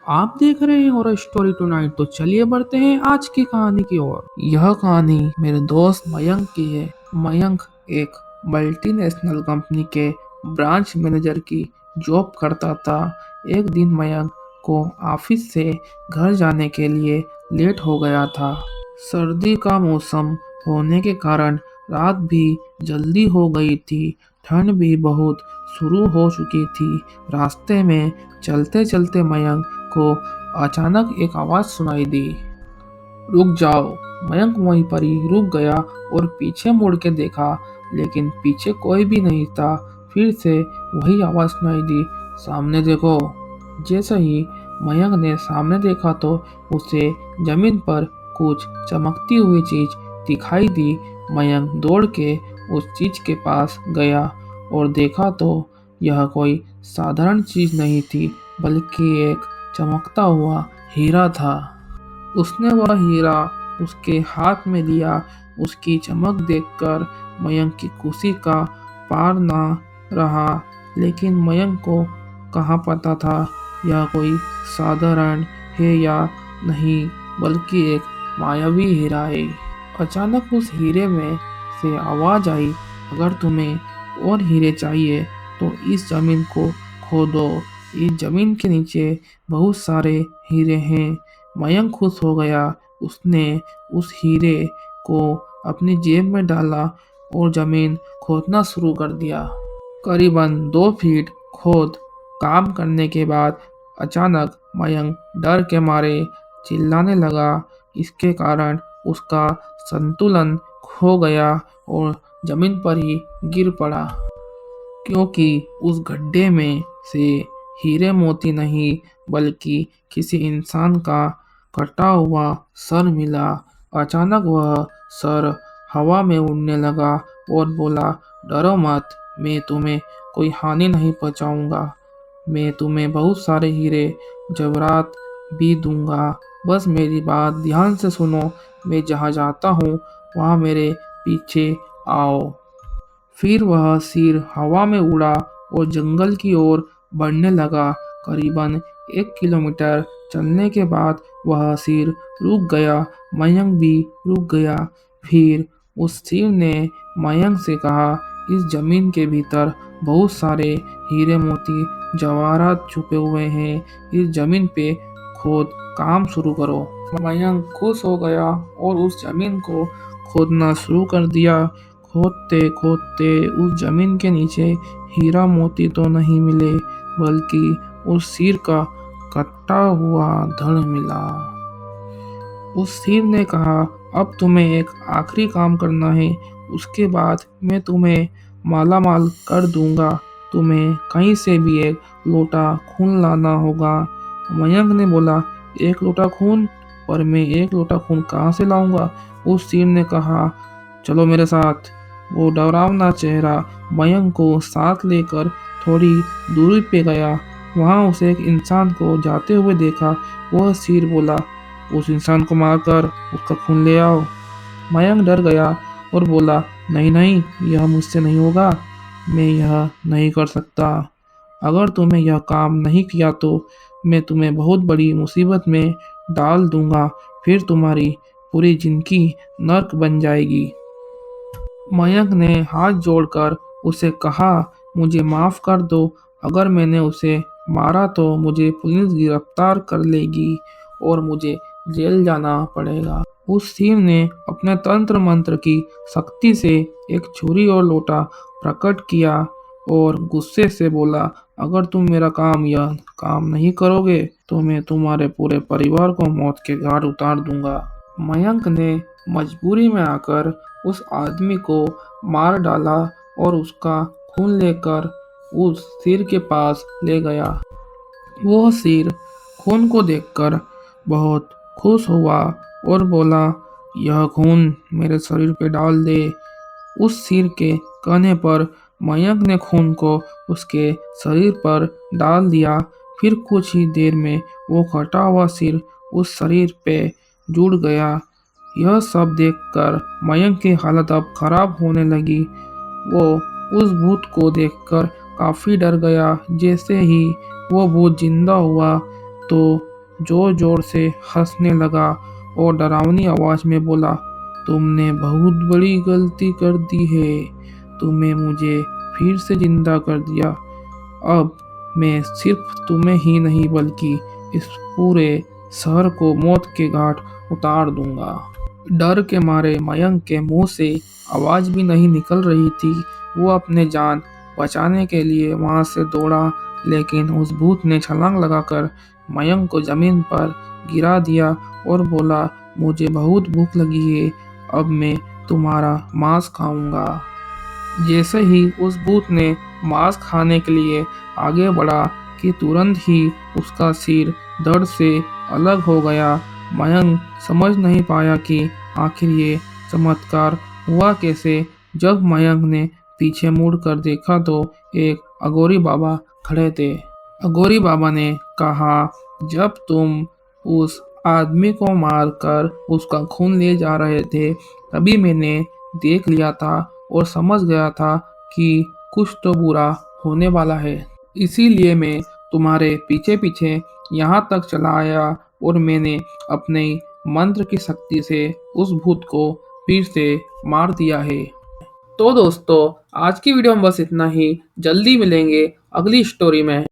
आप देख रहे हैं हॉरर स्टोरी टुनाइट। तो चलिए बढ़ते हैं आज की कहानी की ओर। यह कहानी मेरे दोस्त मयंक की है। मयंक एक मल्टीनेशनल कंपनी के ब्रांच मैनेजर की जॉब करता था। एक दिन मयंक को ऑफिस से घर जाने के लिए लेट हो गया था। सर्दी का मौसम होने के कारण रात भी जल्दी हो गई थी। ठंड भी बहुत शुरू हो चुकी थी। रास्ते में चलते चलते मयंक को अचानक एक आवाज सुनाई दी। रुक जाओ। मयंक वहीं पर ही रुक गया और पीछे मुड़ के देखा, लेकिन पीछे कोई भी नहीं था। फिर से वही आवाज सुनाई दी, सामने देखो। जैसे ही मयंक ने सामने देखा तो उसे जमीन पर कुछ चमकती हुई चीज दिखाई दी। मयंक दौड़ के उस चीज के पास गया और देखा तो यह कोई साधारण चीज नहीं थी, बल्कि एक चमकता हुआ हीरा था। उसने वह हीरा उसके हाथ में लिया। उसकी चमक देखकर मयंक की खुशी का पार न रहा। लेकिन मयंक को कहाँ पता था यह कोई साधारण है या नहीं, बल्कि एक मायावी हीरा है। अचानक उस हीरे में से आवाज आई, अगर तुम्हें और हीरे चाहिए तो इस जमीन को खोदो। इस जमीन के नीचे बहुत सारे हीरे हैं। मयंक खुश हो गया। उसने उस हीरे को अपनी जेब में डाला और जमीन खोदना शुरू कर दिया। करीबन 2 फीट खोद काम करने के बाद अचानक मयंक डर के मारे चिल्लाने लगा। इसके कारण उसका संतुलन खो गया और जमीन पर ही गिर पड़ा, क्योंकि उस गड्ढे में से हीरे मोती नहीं, बल्कि किसी इंसान का कटा हुआ सर मिला। अचानक वह सर हवा में उड़ने लगा और बोला, डरो मत, मैं तुम्हें कोई हानि नहीं पहुंचाऊंगा। मैं तुम्हें बहुत सारे हीरे जवाहरात भी दूंगा। बस मेरी बात ध्यान से सुनो। मैं जहाँ जाता हूँ वहाँ मेरे पीछे आओ। फिर वह सिर हवा में उड़ा और जंगल की ओर बढ़ने लगा। करीबन 1 किलोमीटर चलने के बाद वह सिर रुक गया। मयंक भी रुक गया। फिर उस सिर ने मयंक से कहा, इस जमीन के भीतर बहुत सारे हीरे मोती जवाहरात छुपे हुए हैं। इस जमीन पे खोद काम शुरू करो। मयंक खुश हो गया और उस जमीन को खोदना शुरू कर दिया। खोदते खोदते उस जमीन के नीचे हीरा मोती तो नहीं मिले, बल्कि उस सिर का कटा हुआ धड़ मिला। उस सिर ने कहा, अब तुम्हें एक आखिरी काम करना है, उसके बाद मैं तुम्हें माला माल कर दूंगा। तुम्हें कहीं से भी एक लोटा खून लाना होगा। मयंक ने बोला, एक लोटा खून? पर मैं एक लोटा खून कहाँ से लाऊंगा? उस सिर ने कहा, चलो मेरे साथ। वो डरावना चेहरा मयंक को साथ लेकर थोड़ी दूरी पे गया। वहां उसे एक इंसान को जाते हुए देखा। वह सिर बोला, उस इंसान को मारकर उसका खून ले आओ। मयंक डर गया और बोला, नहीं नहीं, यह मुझसे नहीं होगा। मैं यह नहीं कर सकता। अगर तुमने यह काम नहीं किया तो मैं तुम्हें बहुत बड़ी मुसीबत में डाल दूंगा। फिर तुम्हारी पूरी जिंदगी नर्क बन जाएगी। मयंक ने हाथ जोड़कर उसे कहा, मुझे माफ कर दो। अगर मैंने उसे मारा तो मुझे पुलिस गिरफ्तार कर लेगी और मुझे जेल जाना पड़ेगा। उस सिर ने अपने तंत्र मंत्र की शक्ति से एक छुरी और लोटा प्रकट किया और गुस्से से बोला, अगर तुम मेरा यह काम नहीं करोगे तो मैं तुम्हारे पूरे परिवार को मौत के घाट उतार दूंगा। मयंक ने मजबूरी में आकर उस आदमी को मार डाला और उसका खून लेकर उस सिर के पास ले गया। वह सिर खून को देखकर बहुत खुश हुआ और बोला, यह खून मेरे शरीर पे डाल दे। उस सिर के कहने पर मयंक ने खून को उसके शरीर पर डाल दिया। फिर कुछ ही देर में वो कटा हुआ सिर उस शरीर पे जुड़ गया। यह सब देखकर मयंक की हालत अब खराब होने लगी। वो उस भूत को देखकर काफी डर गया। जैसे ही वो भूत जिंदा हुआ तो जोर जोर से हंसने लगा और डरावनी आवाज में बोला, तुमने बहुत बड़ी गलती कर दी है। तुमने मुझे फिर से जिंदा कर दिया। अब मैं सिर्फ तुम्हें ही नहीं बल्कि इस पूरे शहर को मौत के घाट उतार दूंगा। डर के मारे मयंक के मुंह से आवाज भी नहीं निकल रही थी। वो अपने जान बचाने के लिए वहां से दौड़ा, लेकिन उस भूत ने छलांग लगाकर मयंक को जमीन पर गिरा दिया और बोला, मुझे बहुत भूख लगी है, अब मैं तुम्हारा मांस खाऊंगा। जैसे ही उस भूत ने मांस खाने के लिए आगे बढ़ा कि तुरंत ही उसका सिर दर्द से अलग हो गया। मयंक समझ नहीं पाया कि आखिर ये चमत्कार हुआ कैसे। जब मयंक ने पीछे मुड़कर देखा तो एक अघोरी बाबा खड़े थे। अघोरी बाबा ने कहा, जब तुम उस आदमी को मारकर उसका खून ले जा रहे थे, तभी मैंने देख लिया था और समझ गया था कि कुछ तो बुरा होने वाला है। इसीलिए मैं तुम्हारे पीछे पीछे यहाँ तक चला आया और मैंने अपने मंत्र की शक्ति से उस भूत को फिर से मार दिया है। तो दोस्तों, आज की वीडियो में बस इतना ही। जल्दी मिलेंगे अगली स्टोरी में।